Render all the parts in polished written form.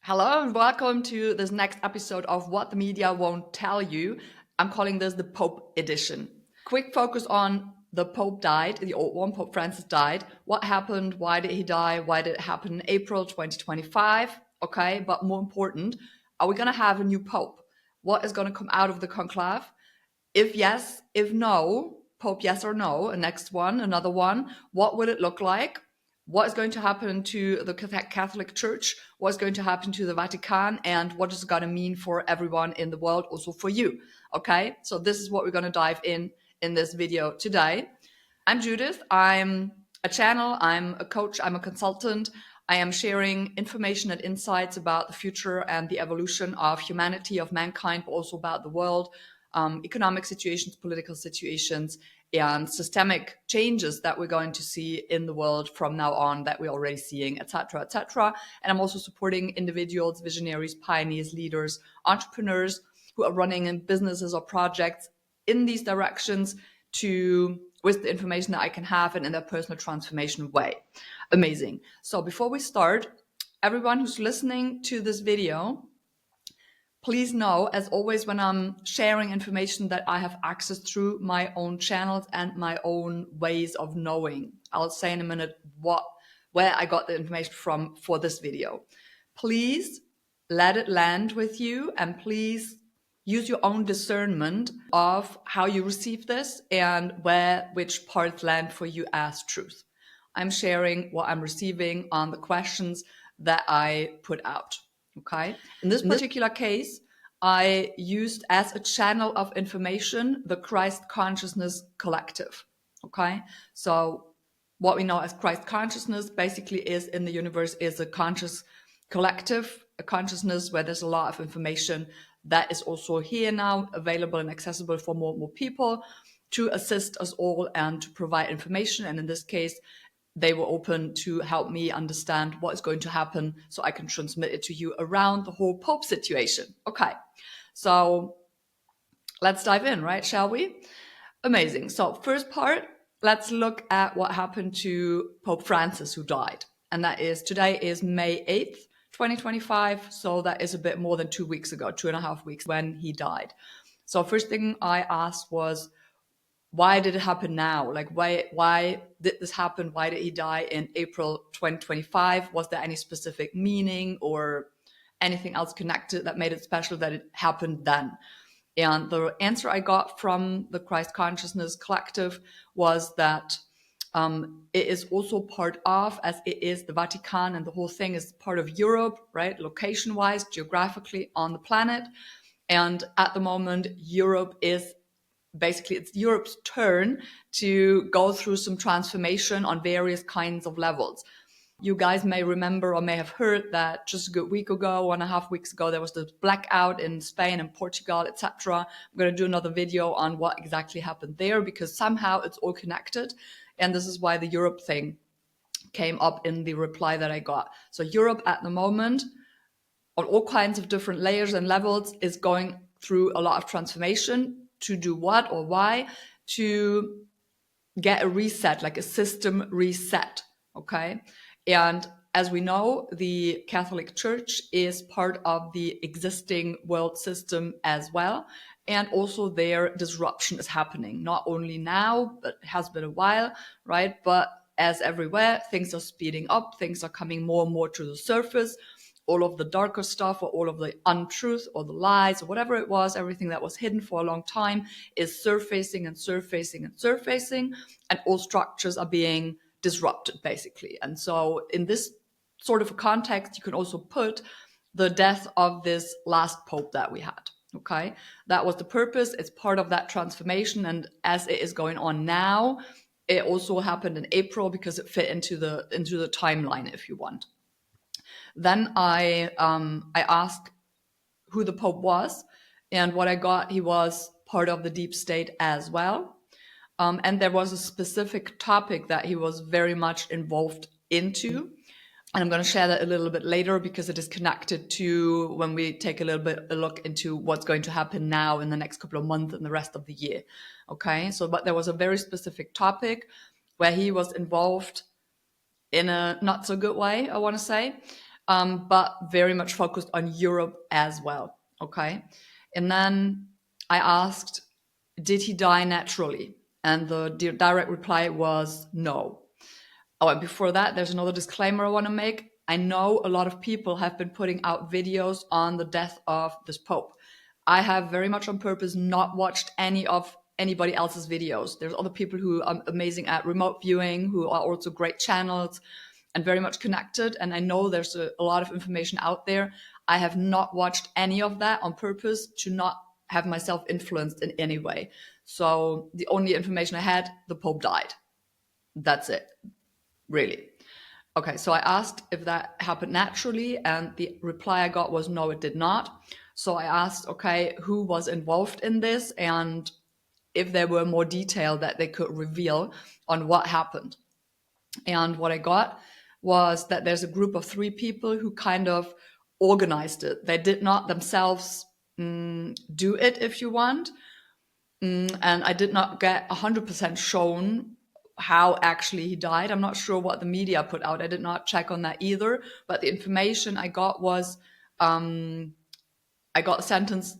Hello and welcome to this next episode of What the Media Won't Tell You. I'm calling this the Pope edition. Quick focus on the Pope died, the old one, Pope Francis died. What happened? Why did he die? Why did it happen in April 2025? Okay, but more important, are we going to have a new Pope? What is going to come out of the conclave? If yes, if no, Pope yes or no, a next one, another one, what will it look like? What is going to happen to the Catholic Church? What is going to happen to the Vatican? And what is it going to mean for everyone in the world, also for you? Okay, so this is what we're going to dive in this video today. I'm Judith. I'm a channel. I'm a coach. I'm a consultant. I am sharing information and insights about the future and the evolution of humanity, of mankind, but also about the world, economic situations, political situations, and systemic changes that we're going to see in the world from now on that we're already seeing, etc., etc. And I'm also supporting individuals, visionaries, pioneers, leaders, entrepreneurs who are running in businesses or projects in these directions with the information that I can have and in their personal transformation way. Amazing. So before we start, everyone who's listening to this video, please know, as always, when I'm sharing information that I have access through my own channels and my own ways of knowing. I'll say in a minute where I got the information from for this video. Please let it land with you and please use your own discernment of how you receive this and which parts land for you as truth. I'm sharing what I'm receiving on the questions that I put out. Okay. In this particular case, I used as a channel of information the Christ Consciousness Collective. Okay. So what we know as Christ Consciousness basically is in the universe is a conscious collective, a consciousness where there's a lot of information that is also here now available and accessible for more and more people to assist us all and to provide information. And in this case, they were open to help me understand what is going to happen so I can transmit it to you around the whole Pope situation. Okay, so let's dive in, right? Shall we? Amazing. So first part, let's look at what happened to Pope Francis, who died. And that is, today is May 8th, 2025. So that is a bit more than 2 weeks ago, 2.5 weeks when he died. So first thing I asked was, why did it happen now? Like, why did this happen? Why did he die in April 2025? Was there any specific meaning or anything else connected that made it special that it happened then? And the answer I got from the Christ Consciousness Collective was that it is also part of, as it is the Vatican and the whole thing is part of Europe, right? Location-wise, geographically on the planet. And at the moment, it's Europe's turn to go through some transformation on various kinds of levels. You guys may remember or may have heard that just a good week ago, 1.5 weeks ago, there was this blackout in Spain and Portugal, etc. I'm going to do another video on what exactly happened there because somehow it's all connected. And this is why the Europe thing came up in the reply that I got. So Europe at the moment, on all kinds of different layers and levels, is going through a lot of transformation. To do what or why? To get a reset, like a system reset, okay? And as we know, the Catholic Church is part of the existing world system as well. And also their disruption is happening, not only now, but it has been a while, right? But as everywhere, things are speeding up, things are coming more and more to the surface. All of the darker stuff or all of the untruth or the lies or whatever it was, everything that was hidden for a long time is surfacing and surfacing and surfacing, and all structures are being disrupted basically. And so in this sort of a context, you can also put the death of this last Pope that we had. Okay, that was the purpose. It's part of that transformation. And as it is going on now, it also happened in April because it fit into the timeline, if you want. Then I asked who the Pope was, and what I got, he was part of the deep state as well. And there was a specific topic that he was very much involved into. And I'm going to share that a little bit later because it is connected to when we take a look into what's going to happen now in the next couple of months and the rest of the year. Okay, so but there was a very specific topic where he was involved in a not so good way, I want to say. but very much focused on Europe as well. Okay. And then I asked, did he die naturally? And the direct reply was no. Oh, and before that, there's another disclaimer I want to make. I know a lot of people have been putting out videos on the death of this Pope. I have very much on purpose not watched any of anybody else's videos. There's other people who are amazing at remote viewing, who are also great channels and very much connected. And I know there's a lot of information out there. I have not watched any of that on purpose to not have myself influenced in any way. So the only information I had, the Pope died. That's it, really. Okay, so I asked if that happened naturally, and the reply I got was no, it did not. So I asked, okay, who was involved in this, and if there were more detail that they could reveal on what happened. And what I got was that there's a group of 3 people who kind of organized it. They did not themselves do it, if you want. And I did not get 100% shown how actually he died. I'm not sure what the media put out. I did not check on that either. But the information I got was, I got a sentence,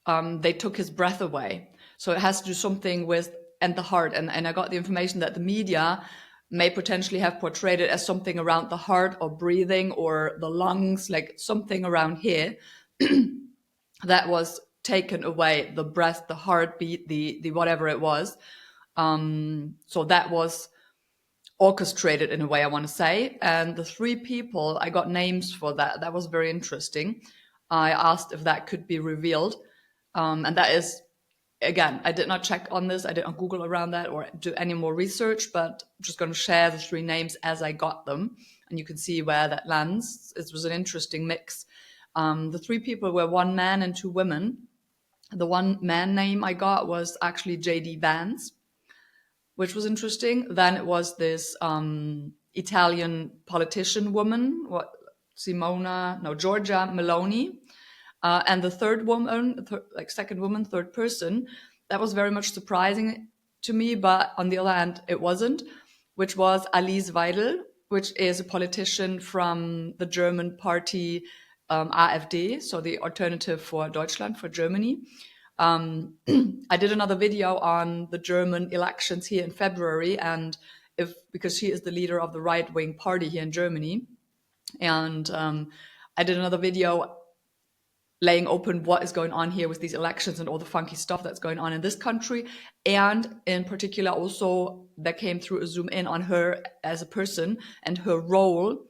they took his breath away. So it has to do something with, and the heart. And I got the information that the media may potentially have portrayed it as something around the heart or breathing or the lungs, like something around here that was taken away, the breath, the heartbeat, the whatever it was. So that was orchestrated in a way, I want to say. And the 3 people, I got names for that. That was very interesting. I asked if that could be revealed. And that is, again, I did not check on this. I did not Google around that or do any more research, but I'm just going to share the 3 names as I got them. And you can see where that lands. It was an interesting mix. The 3 people were 1 man and 2 women. The 1 man name I got was actually J.D. Vance, which was interesting. Then it was this Italian politician woman, Giorgia Meloni. And the 3rd woman, second woman, 3rd person, that was very much surprising to me, but on the other hand, it wasn't, which was Alice Weidel, which is a politician from the German party AfD, so the Alternative for Deutschland, for Germany. I did another video on the German elections here in February, and because she is the leader of the right-wing party here in Germany. And I did another video laying open what is going on here with these elections and all the funky stuff that's going on in this country. And in particular, also that came through a zoom in on her as a person and her role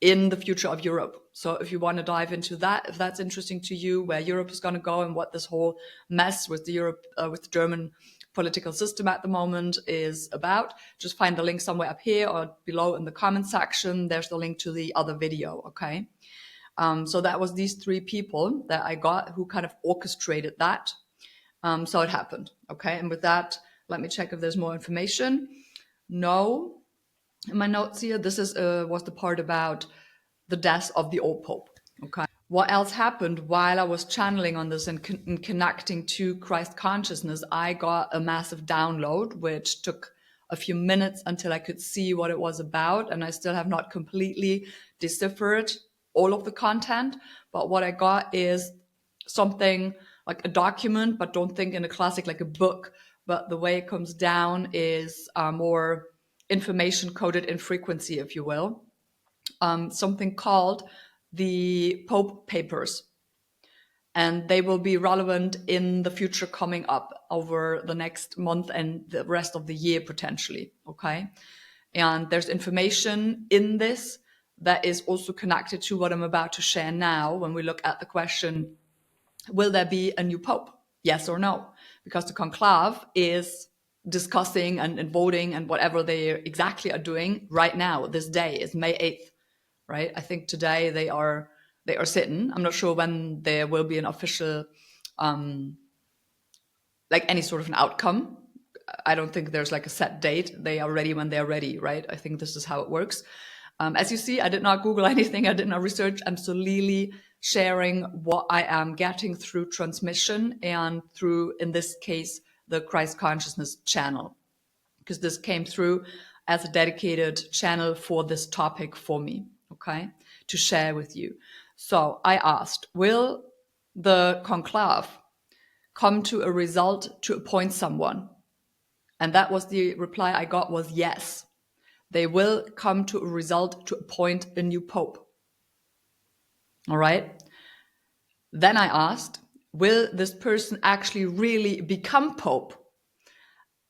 in the future of Europe. So if you want to dive into that, if that's interesting to you, where Europe is going to go and what this whole mess with the German political system at the moment is about, just find the link somewhere up here or below in the comment section. There's the link to the other video, okay? So that was these 3 people that I got who kind of orchestrated that. So it happened, okay? And with that, let me check if there's more information. No. In my notes here, this was the part about the death of the old Pope, okay? What else happened while I was channeling on this and connecting to Christ consciousness? I got a massive download, which took a few minutes until I could see what it was about, and I still have not completely deciphered all of the content, but what I got is something like a document, but don't think in a classic like a book, but the way it comes down is more information coded in frequency, if you will. Something called the Pope Papers. And they will be relevant in the future coming up over the next month and the rest of the year potentially, okay? And there's information in this that is also connected to what I'm about to share now when we look at the question, will there be a new Pope? Yes or no? Because the conclave is discussing and voting and whatever they exactly are doing right now. This day is May 8th, right? I think today they are sitting. I'm not sure when there will be an official, like any sort of an outcome. I don't think there's like a set date. They are ready when they're ready, right? I think this is how it works. As you see, I did not Google anything. I did not research. I'm solely sharing what I am getting through transmission and through, in this case, the Christ Consciousness channel, because this came through as a dedicated channel for this topic for me. okay, to share with you. So I asked, will the conclave come to a result to appoint someone? And that was the reply I got, was yes. They will come to a result to appoint a new pope. All right. Then I asked, will this person actually really become pope?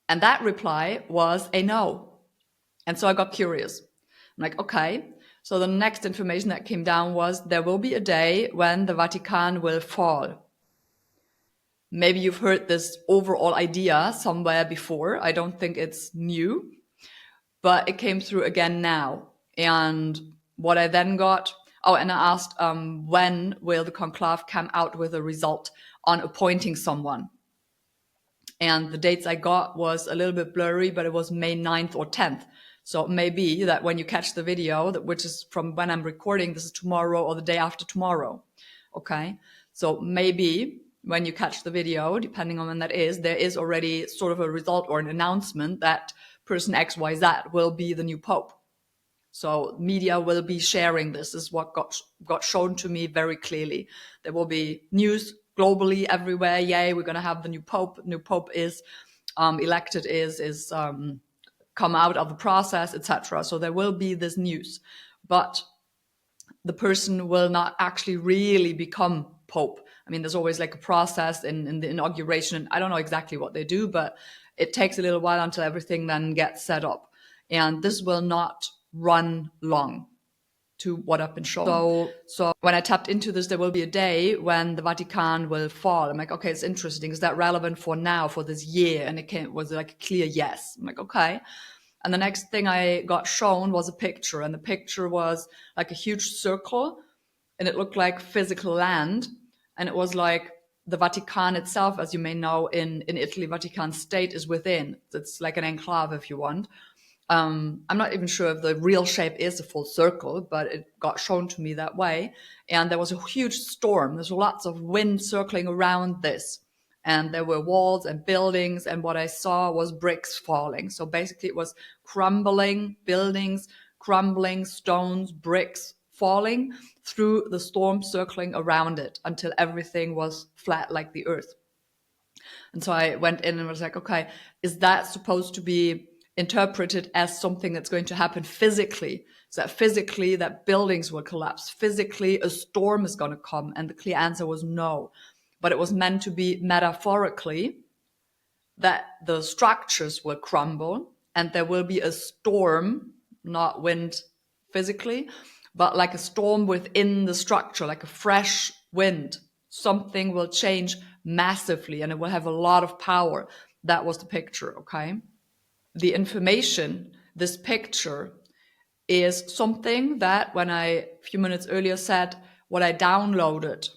And that reply was a no. And so I got curious. I'm like, okay. So the next information that came down was there will be a day when the Vatican will fall. Maybe you've heard this overall idea somewhere before. I don't think it's new, but it came through again now. And what I then got, and I asked, when will the conclave come out with a result on appointing someone? And the dates I got was a little bit blurry, but it was May 9th or 10th. So it may be that when you catch the video, which is from when I'm recording, this is tomorrow or the day after tomorrow. Okay. So maybe when you catch the video, depending on when that is, there is already sort of a result or an announcement that person XYZ will be the new pope. So media will be sharing this. This is what got shown to me very clearly. There will be news globally everywhere. Yay, we're going to have the new pope. New pope is elected, is come out of the process, etc. So there will be this news, but the person will not actually really become pope. I mean, there's always like a process in the inauguration, and I don't know exactly what they do, but it takes a little while until everything then gets set up. And this will not run long, to what I've been shown. So when I tapped into this, there will be a day when the Vatican will fall. I'm like, okay, it's interesting. Is that relevant for now, for this year? And it was like a clear yes. I'm like, okay. And the next thing I got shown was a picture, and the picture was like a huge circle, and it looked like physical land. And it was like the Vatican itself, as you may know, in Italy, Vatican State is within. It's like an enclave, if you want. I'm not even sure if the real shape is a full circle, but it got shown to me that way. And there was a huge storm. There's lots of wind circling around this. And there were walls and buildings, and what I saw was bricks falling. So basically it was crumbling buildings, crumbling stones, bricks falling through the storm, circling around it until everything was flat like the earth. And so I went in and was like, okay, is that supposed to be interpreted as something that's going to happen physically? So that physically that buildings will collapse, physically a storm is going to come? And the clear answer was no. But it was meant to be metaphorically that the structures will crumble and there will be a storm, not wind physically, but like a storm within the structure, like a fresh wind. Something will change massively and it will have a lot of power. That was the picture, okay? The information, this picture, is something that when I, a few minutes earlier, said what I downloaded,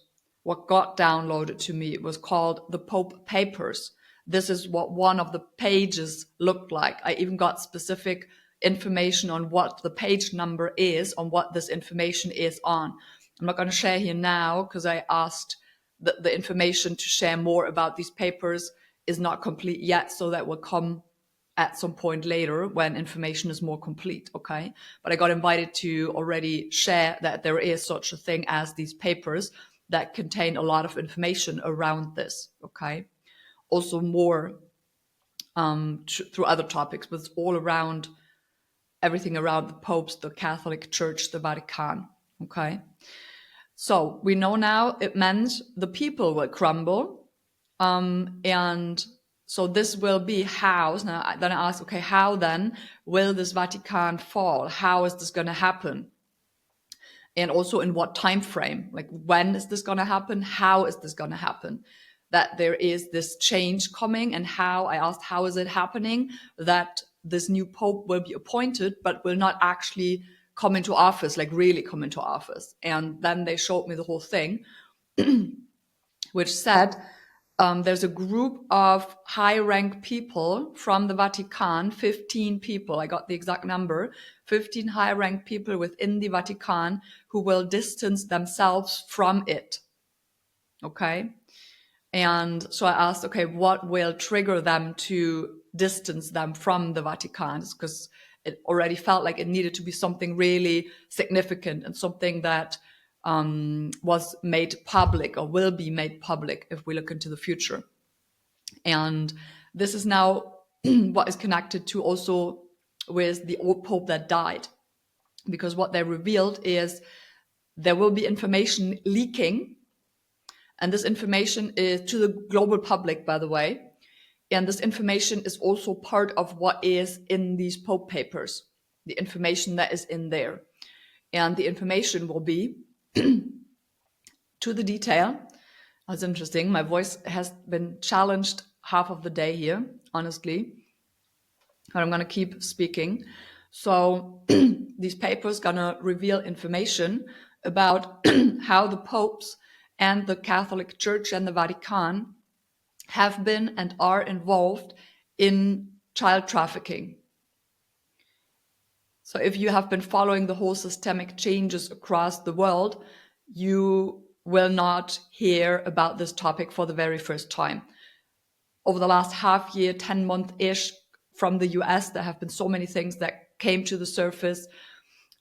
what got downloaded to me, was called the Pope Papers. This is what one of the pages looked like. I even got specific information on what the page number is, on what this information is on. I'm not going to share here now because I asked the information to share more about these papers is not complete yet, so that will come at some point later when information is more complete, okay? But I got invited to already share that there is such a thing as these papers that contain a lot of information around this, okay? Also more through other topics, but it's all around everything around the popes, the Catholic Church, the Vatican, okay? So we know now it meant the people will crumble, and so this will be how. Now, then I asked, okay, how then will this Vatican fall? How is this going to happen? And also in what time frame? Like, when is this going to happen? How is this going to happen? That there is this change coming, and how, I asked, how is it happening that this new pope will be appointed, but will not actually come into office, like really come into office? And then they showed me the whole thing, which said, there's a group of high-ranked people from the Vatican, 15 people, I got the exact number, 15 high-ranked people within the Vatican who will distance themselves from it, okay? And so I asked, okay, what will trigger them to distance them from the Vatican? Because it already felt like it needed to be something really significant and something that was made public or will be made public if we look into the future. And this is now what is connected to also with the old Pope that died, because what they revealed is there will be information leaking, and this information is to the global public, by the way. And this information is also part of what is in these Pope papers, the information that is in there. And the information will be to the detail. That's interesting. My voice has been challenged half of the day here, honestly. But I'm going to keep speaking. So these papers going to reveal information about how the popes and the Catholic Church and the Vatican have been and are involved in child trafficking. So if you have been following the whole systemic changes across the world, you will not hear about this topic for the very first time. Over the last half year, 10 month-ish from the US, there have been so many things that came to the surface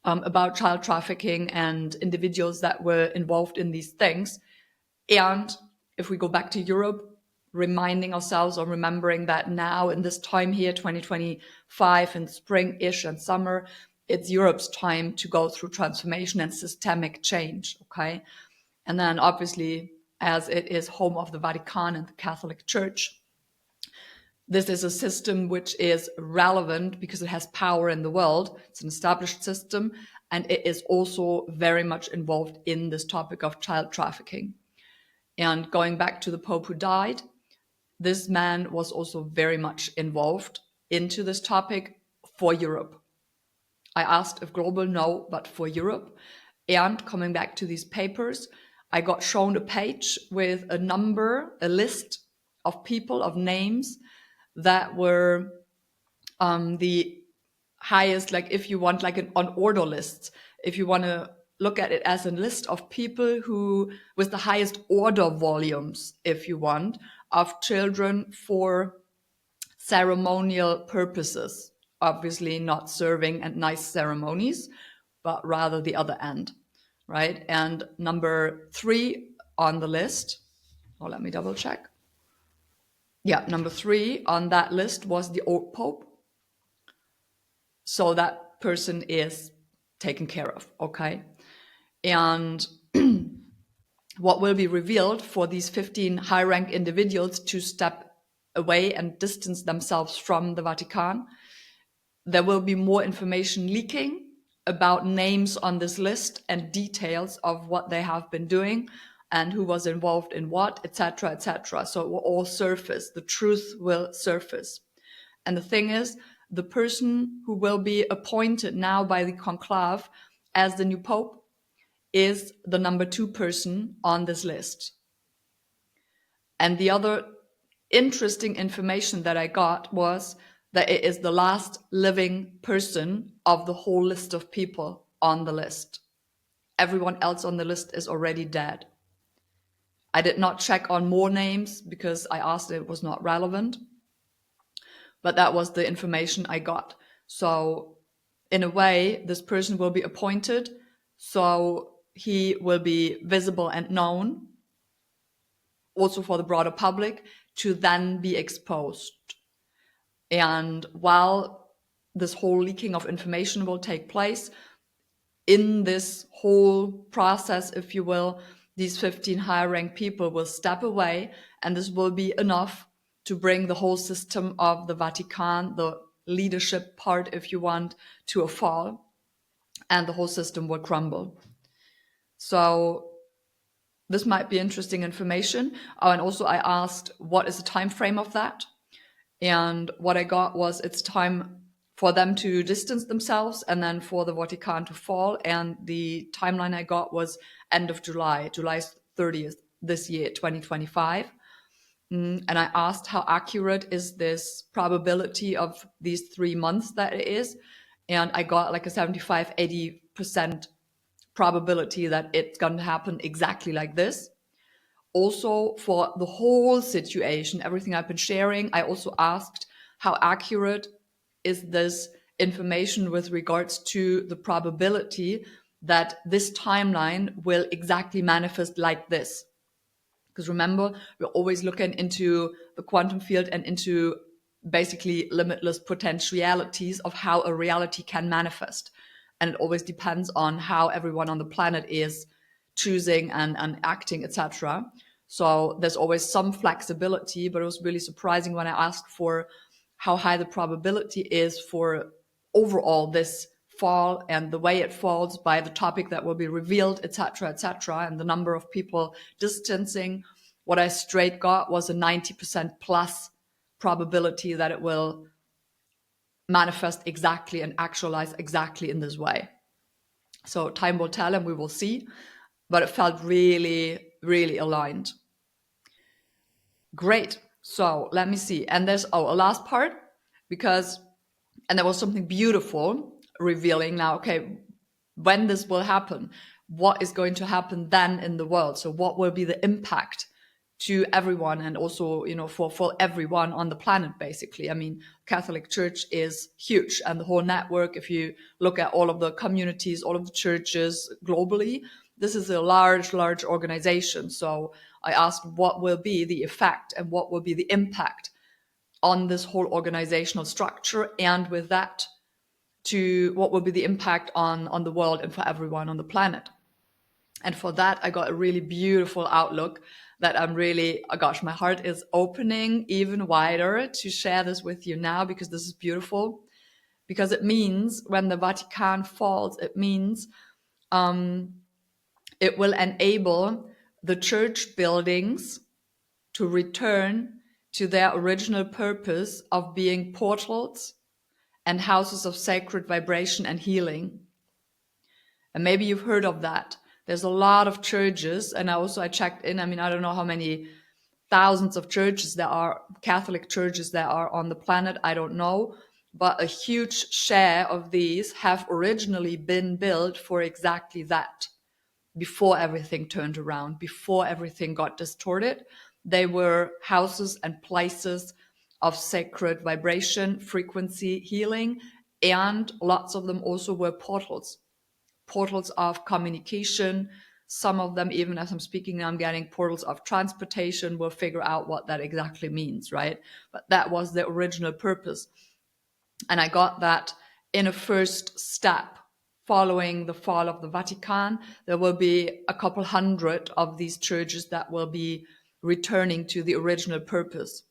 about child trafficking and individuals that were involved in these things. And if we go back to Europe, reminding ourselves or remembering that now in this time here, 2025, in spring-ish and summer, it's Europe's time to go through transformation and systemic change, okay? And then obviously, as it is home of the Vatican and the Catholic Church, this is a system which is relevant because it has power in the world. It's an established system, and it is also very much involved in this topic of child trafficking. And going back to the Pope who died, this man was also very much involved into this topic for Europe. I asked if global, no, but for Europe. And coming back to these papers, I got shown a page with a number, a list of people, of names that were the highest, like if you want like an on order list, if you want to look at it as a list of people who with the highest order volumes, if you want, of children for ceremonial purposes, obviously not serving and nice ceremonies, but rather the other end, right? And number 3 on the list, let me double check. Yeah, number 3 on that list was the old Pope. So that person is taken care of, okay? And what will be revealed for these 15 high-rank individuals to step away and distance themselves from the Vatican, there will be more information leaking about names on this list and details of what they have been doing and who was involved in what, etc., etc. So it will all surface. The truth will surface. And the thing is, the person who will be appointed now by the conclave as the new Pope is the number 2 person on this list. And the other interesting information that I got was that it is the last living person of the whole list of people on the list. Everyone else on the list is already dead. I did not check on more names because I asked it was not relevant, but that was the information I got. So in a way, this person will be appointed, so he will be visible and known also for the broader public to then be exposed. And while this whole leaking of information will take place, in this whole process, if you will, these 15 high-ranked people will step away, and this will be enough to bring the whole system of the Vatican, the leadership part, if you want, to a fall, and the whole system will crumble. So this might be interesting information. Oh, and also I asked, what is the time frame of that? And what I got was it's time for them to distance themselves and then for the Vatican to fall. And the timeline I got was end of July 30th this year, 2025. And I asked how accurate is this probability of these 3 months that it is. And I got like a 75-80% probability that it's going to happen exactly like this. Also, for the whole situation, everything I've been sharing, I also asked how accurate is this information with regards to the probability that this timeline will exactly manifest like this. Because remember, we're always looking into the quantum field and into basically limitless potentialities of how a reality can manifest. And it always depends on how everyone on the planet is choosing and acting, etc. So there's always some flexibility, but it was really surprising when I asked for how high the probability is for overall this fall and the way it falls by the topic that will be revealed, etc., and the number of people distancing. What I straight got was a 90% plus probability that it will manifest exactly and actualize exactly in this way. So time will tell and we will see, but it felt really, really aligned. Great. So let me see. And there's a last part, and there was something beautiful revealing now, okay, when this will happen, what is going to happen then in the world? So what will be the impact to everyone, and also, for everyone on the planet, basically. I mean, Catholic Church is huge, and the whole network, if you look at all of the communities, all of the churches globally, this is a large organization. So I asked what will be the effect and what will be the impact on this whole organizational structure, and with that, to what will be the impact on the world and for everyone on the planet. And for that, I got a really beautiful outlook that I'm really, oh gosh, my heart is opening even wider to share this with you now, because this is beautiful. Because it means when the Vatican falls, it means it will enable the church buildings to return to their original purpose of being portals and houses of sacred vibration and healing. And maybe you've heard of that. There's a lot of churches, and I checked in. I mean, I don't know how many thousands of churches there are, Catholic churches there are on the planet. I don't know. But a huge share of these have originally been built for exactly that. Before everything turned around, before everything got distorted, they were houses and places of sacred vibration, frequency, healing, and lots of them also were portals of communication. Some of them, even as I'm speaking now, I'm getting portals of transportation. We'll figure out what that exactly means, right? But that was the original purpose. And I got that in a first step. Following the fall of the Vatican, there will be a couple hundred of these churches that will be returning to the original purpose.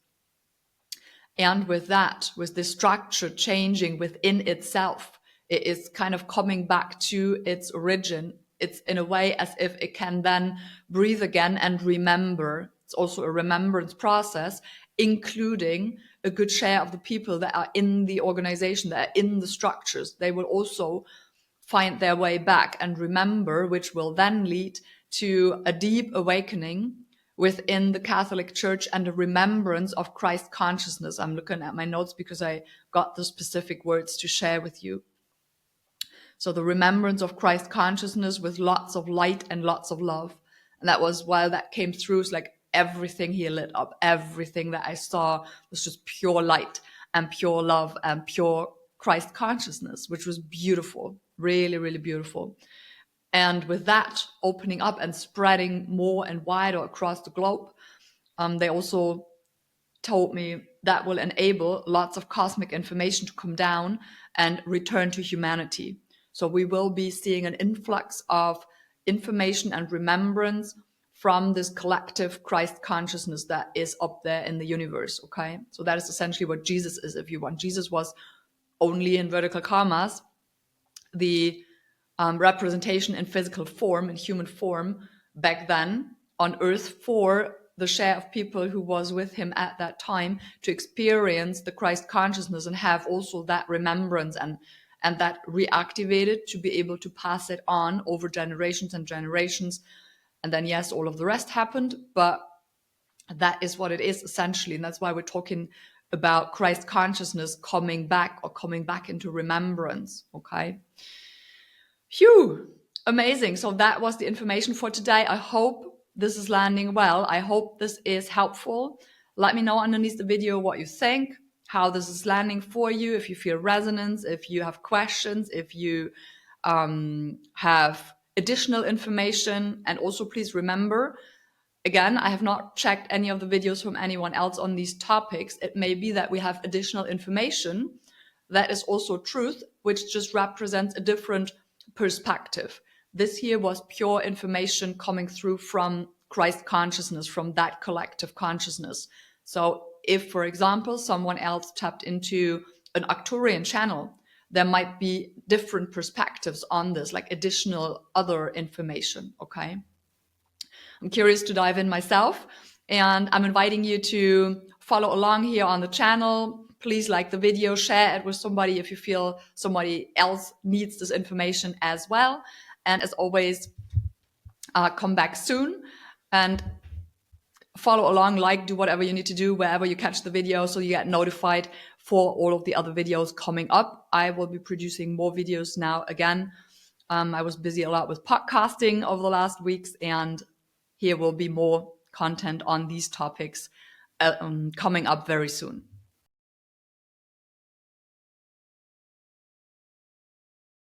And with that, with the structure changing within itself, it is kind of coming back to its origin. It's in a way as if it can then breathe again and remember. It's also a remembrance process, including a good share of the people that are in the organization, that are in the structures. They will also find their way back and remember, which will then lead to a deep awakening within the Catholic Church and a remembrance of Christ consciousness. I'm looking at my notes because I got the specific words to share with you. So the remembrance of Christ consciousness with lots of light and lots of love. And that was, while that came through, it's like everything here lit up. Everything that I saw was just pure light and pure love and pure Christ consciousness, which was beautiful. Really, really beautiful. And with that opening up and spreading more and wider across the globe, they also told me that will enable lots of cosmic information to come down and return to humanity. So we will be seeing an influx of information and remembrance from this collective Christ consciousness that is up there in the universe, okay? So that is essentially what Jesus is, if you want. Jesus was only, in vertical commas, the representation in physical form, in human form, back then on Earth, for the share of people who was with him at that time to experience the Christ consciousness and have also that remembrance and that reactivated to be able to pass it on over generations and generations. And then, yes, all of the rest happened, but that is what it is essentially. And that's why we're talking about Christ consciousness coming back into remembrance, okay? Phew, amazing. So that was the information for today. I hope this is landing well. I hope this is helpful. Let me know underneath the video what you think. how this is landing for you, if you feel resonance, if you have questions, if you have additional information. And also please remember, again, I have not checked any of the videos from anyone else on these topics. It may be that we have additional information that is also truth, which just represents a different perspective. This here was pure information coming through from Christ consciousness, from that collective consciousness. So if, for example, someone else tapped into an Arcturian channel, there might be different perspectives on this, like additional other information, okay? I'm curious to dive in myself, and I'm inviting you to follow along here on the channel. Please like the video, share it with somebody if you feel somebody else needs this information as well. And as always, come back soon and follow along, like, do whatever you need to do wherever you catch the video so you get notified for all of the other videos coming up. I will be producing more videos now again. I was busy a lot with podcasting over the last weeks, and here will be more content on these topics coming up very soon.